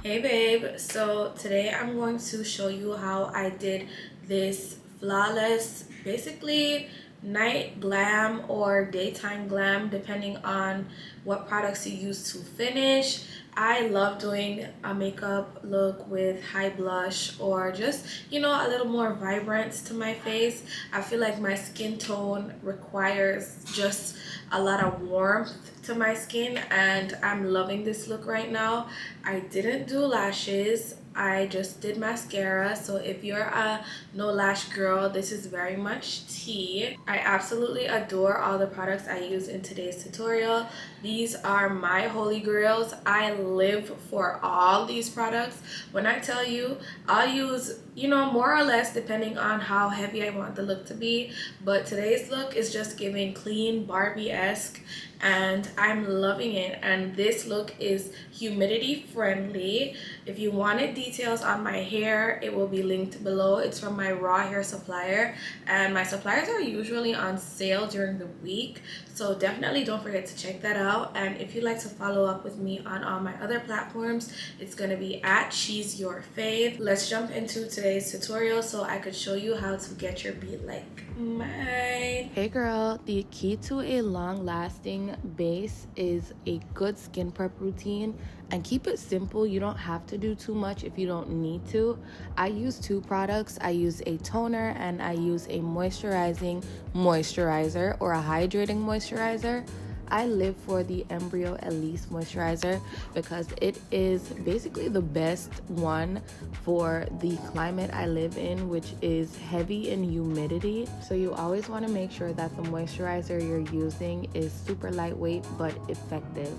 Hey babe, so today I'm going to show you how I did this flawless, basically night glam or daytime glam depending on what products you use to finish. I love doing a makeup look with high blush or just, a little more vibrance to my face. I feel like my skin tone requires just a lot of warmth to my skin, and I'm loving this look right now. I didn't do lashes. I just did mascara. So if you're a no lash girl, this is very much tea. I absolutely adore all the products I use in today's tutorial. These are my holy grails. I live for all these products. When I tell you, I'll use, more or less depending on how heavy I want the look to be. But today's look is just giving clean Barbie-esque, and I'm loving it. And this look is humidity friendly. If you wanted details on my hair, it will be linked below. It's from my raw hair supplier, and my suppliers are usually on sale during the week, so definitely don't forget to check that out. And if you'd like to follow up with me on all my other platforms, it's gonna be at She's Your Fave. Let's jump into today's tutorial so I could show you how to get your beat like mine. Hey girl, the key to a long-lasting base is a good skin prep routine, and keep it simple. You don't have to do too much if you don't need to. I use two products. I use a toner and I use a moisturizing moisturizer or a hydrating moisturizer. I live for the Embryo Elise moisturizer because it is basically the best one for the climate I live in, which is heavy in humidity. So you always want to make sure that the moisturizer you're using is super lightweight but effective.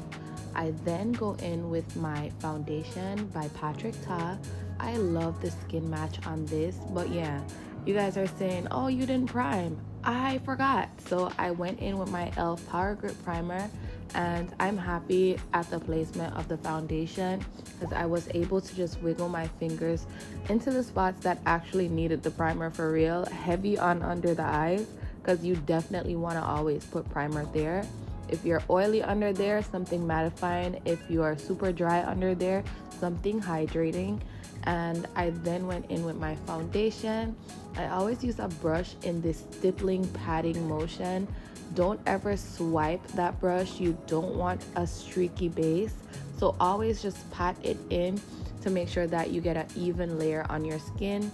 I then go in with my foundation by Patrick Ta. I love the skin match on this, but yeah, you guys are saying, oh, you didn't prime. I forgot. So I went in with my e.l.f. Power Grip Primer, and I'm happy at the placement of the foundation because I was able to just wiggle my fingers into the spots that actually needed the primer for real. Heavy on under the eyes because you definitely want to always put primer there. If you're oily under there, something mattifying. If you are super dry under there, something hydrating. And I then went in with my foundation. I always use a brush in this stippling patting motion. Don't ever swipe that brush. You don't want a streaky base. So always just pat it in to make sure that you get an even layer on your skin.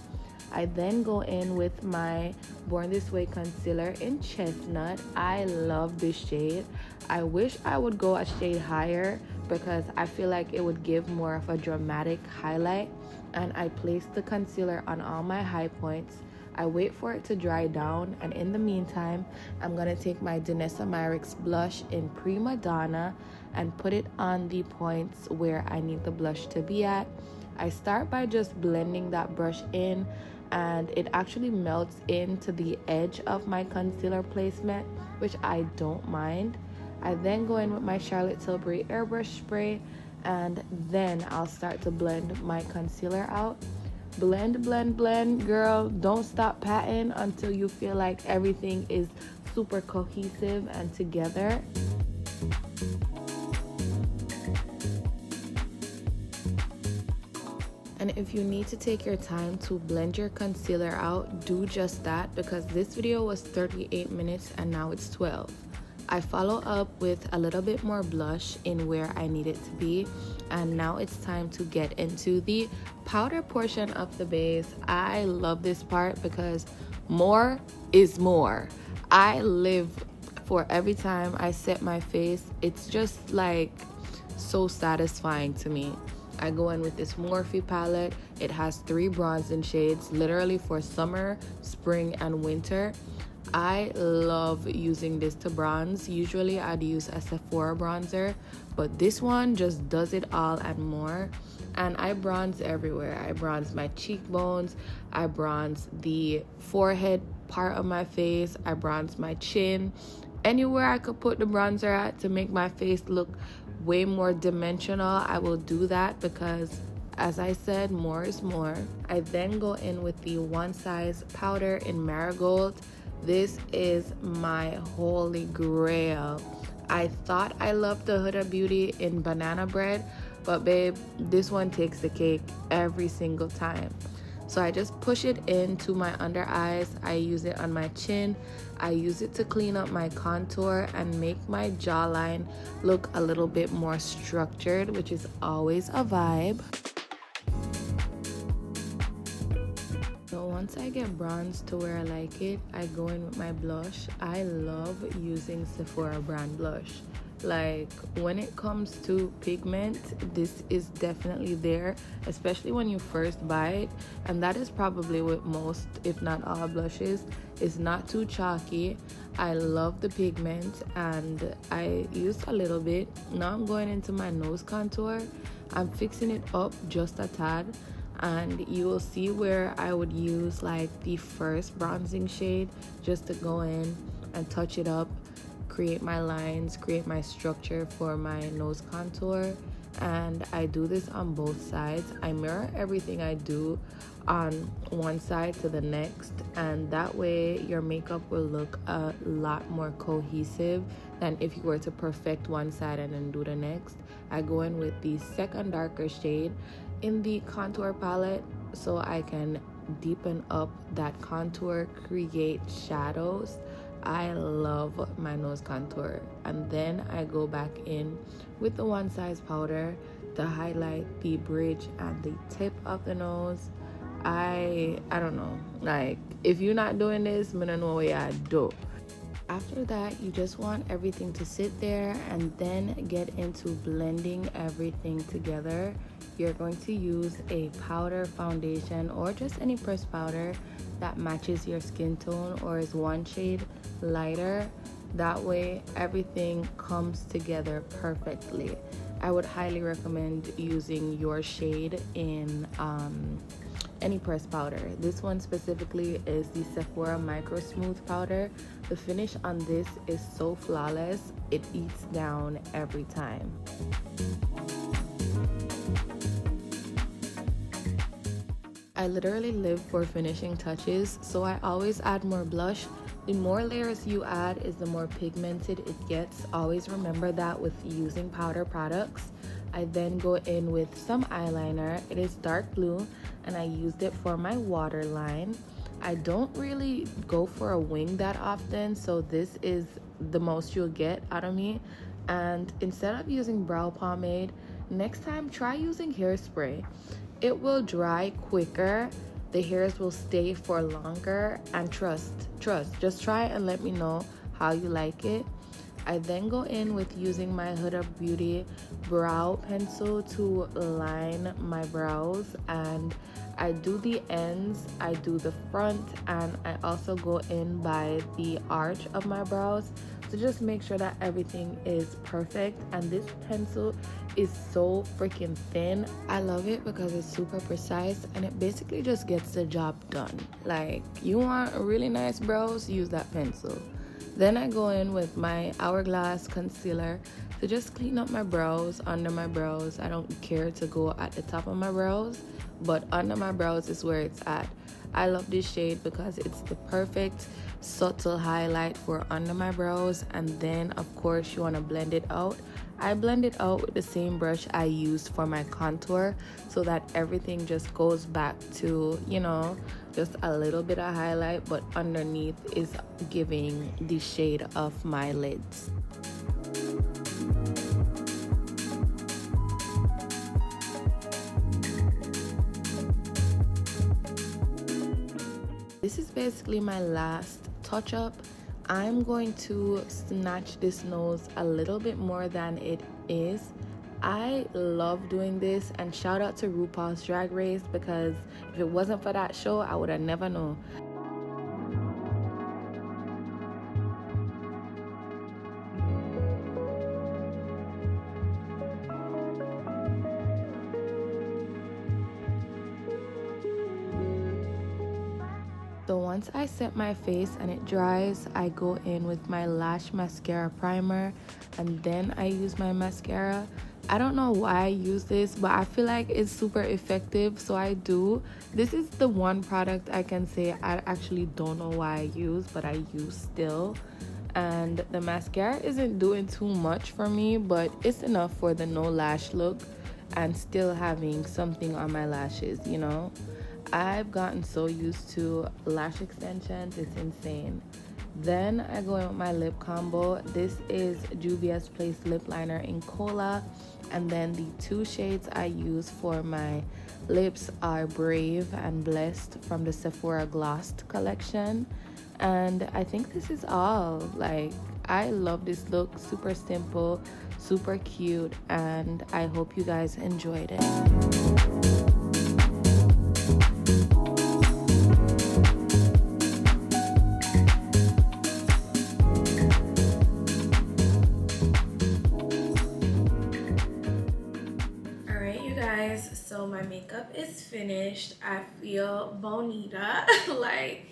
I then go in with my Born This Way concealer in Chestnut. I love this shade. I wish I would go a shade higher because I feel like it would give more of a dramatic highlight. And I place the concealer on all my high points. I wait for it to dry down, and in the meantime, I'm going to take my Danessa Myricks blush in Prima Donna and put it on the points where I need the blush to be at. I start by just blending that brush in, and it actually melts into the edge of my concealer placement, which I don't mind. I then go in with my Charlotte Tilbury airbrush spray, and then I'll start to blend my concealer out. Blend, blend, blend, girl. Don't stop patting until you feel like everything is super cohesive and together. And if you need to take your time to blend your concealer out, do just that, because this video was 38 minutes and now it's 12. I follow up with a little bit more blush in where I need it to be, and now it's time to get into the powder portion of the base. I love this part because more is more. I live for every time I set my face. It's just like so satisfying to me. I go in with this Morphe palette. It has 3 bronzing shades, literally for summer, spring, and winter. I love using this to bronze. Usually I'd use a Sephora bronzer, but this one just does it all and more. And I bronze everywhere. I bronze my cheekbones, I bronze the forehead part of my face, I bronze my chin. Anywhere I could put the bronzer at to make my face look way more dimensional, I will do that because, as I said, more is more. I then go in with the One Size powder in Marigold. This is my holy grail. I thought I loved the Huda Beauty in Banana Bread, but babe, this one takes the cake every single time. So I just push it into my under eyes. I use it on my chin. I use it to clean up my contour and make my jawline look a little bit more structured, which is always a vibe. So once I get bronze to where I like it, I go in with my blush. I love using Sephora brand blush. Like, when it comes to pigment, this is definitely there, especially when you first buy it. And that is probably with most, if not all, blushes. It's not too chalky. I love the pigment, and I used a little bit. Now I'm going into my nose contour. I'm fixing it up just a tad, and you will see where I would use like the first bronzing shade just to go in and touch it up, create my lines, create my structure for my nose contour. And I do this on both sides. I mirror everything I do on one side to the next, and that way your makeup will look a lot more cohesive than if you were to perfect one side and then do the next. I go in with the second darker shade in the contour palette so I can deepen up that contour, create shadows. I love my nose contour. And then I go back in with the one size powder to highlight the bridge and the tip of the nose. I don't know, like, if you're not doing this, I don't know what I do. After that, you just want everything to sit there and then get into blending everything together. You're going to use a powder foundation or just any pressed powder that matches your skin tone or is one shade lighter. That way everything comes together perfectly. I would highly recommend using your shade in any pressed powder. This one specifically is the Sephora Micro Smooth powder. The finish on this is so flawless, it eats down every time. I literally live for finishing touches, so I always add more blush. The more layers you add is the more pigmented it gets. Always remember that with using powder products. I then go in with some eyeliner. It is dark blue and I used it for my waterline. I don't really go for a wing that often, so this is the most you'll get out of me. And instead of using brow pomade, next time try using hairspray. It will dry quicker, the hairs will stay for longer, and trust, just try and let me know how you like it. I then go in with using my Huda Beauty brow pencil to line my brows, and I do the ends, I do the front, and I also go in by the arch of my brows to just make sure that everything is perfect. And this pencil is so freaking thin. I love it because it's super precise and it basically just gets the job done. Like, you want really nice brows, use that pencil. Then I go in with my Hourglass concealer to just clean up my brows, under my brows. I don't care to go at the top of my brows, but under my brows is where it's at. I love this shade because it's the perfect subtle highlight for under my brows. And then of course you want to blend it out. I blend it out with the same brush I used for my contour so that everything just goes back to, you know, just a little bit of highlight, but underneath is giving the shade of my lids. This is basically my last touch up. I'm going to snatch this nose a little bit more than it is. I love doing this, and shout out to RuPaul's Drag Race, because if it wasn't for that show, I would have never known. So once I set my face and it dries, I go in with my lash mascara primer, and then I use my mascara. I don't know why I use this, but I feel like it's super effective, so I do. This is the one product I can say I actually don't know why I use, but I use still. And the mascara isn't doing too much for me, but it's enough for the no lash look. and still having something on my lashes, you know? I've gotten so used to lash extensions, it's insane. Then I go in with my lip combo. This is Juvia's Place lip liner in Cola. And then the two shades I use for my lips are Brave and Blessed from the Sephora Glossed collection. And I think this is all. Like, I love this look. Super simple, super cute, and I hope you guys enjoyed it. Alright, you guys, so my makeup is finished. I feel bonita. Like,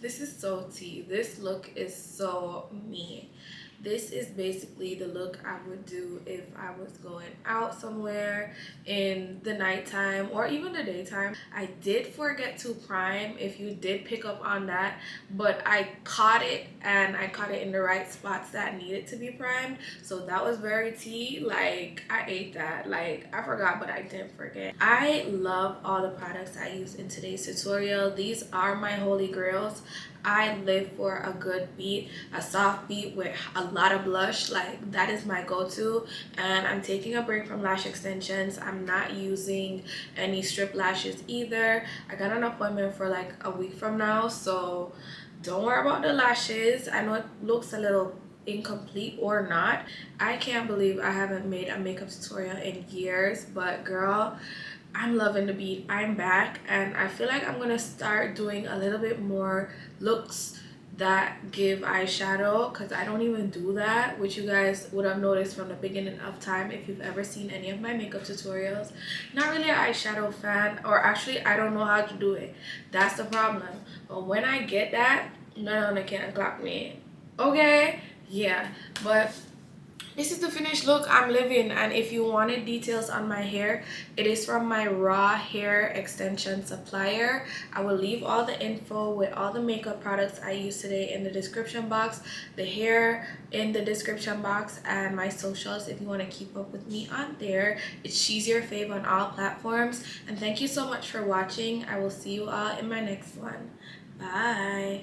this is so tea. This look is so me. This is basically the look I would do if I was going out somewhere in the nighttime or even the daytime. I did forget to prime, if you did pick up on that, but I caught it, and I caught it in the right spots that needed to be primed. So that was very tea. Like, I ate that. Like, I forgot, but I didn't forget. I love all the products I use in today's tutorial. These are my holy grails. I live for a good beat, a soft beat with a lot of blush. Like, that is my go-to. And I'm taking a break from lash extensions. I'm not using any strip lashes either. I got an appointment for like a week from now, so don't worry about the lashes. I know it looks a little incomplete or not. I can't believe I haven't made a makeup tutorial in years, but girl, I'm loving the beat. I'm back, and I feel like I'm gonna start doing a little bit more looks that give eyeshadow, because I don't even do that, which you guys would have noticed from the beginning of time if you've ever seen any of my makeup tutorials. Not really an eyeshadow fan, or actually I don't know how to do it. That's the problem. But when I get that, no one can clock me. Okay? Yeah. But this is the finished look I'm living, and if you wanted details on my hair, it is from my raw hair extension supplier. I will leave all the info with all the makeup products I used today in the description box, the hair in the description box, and my socials if you want to keep up with me on there. It's She's Your Fave on all platforms, and thank you so much for watching. I will see you all in my next one. Bye.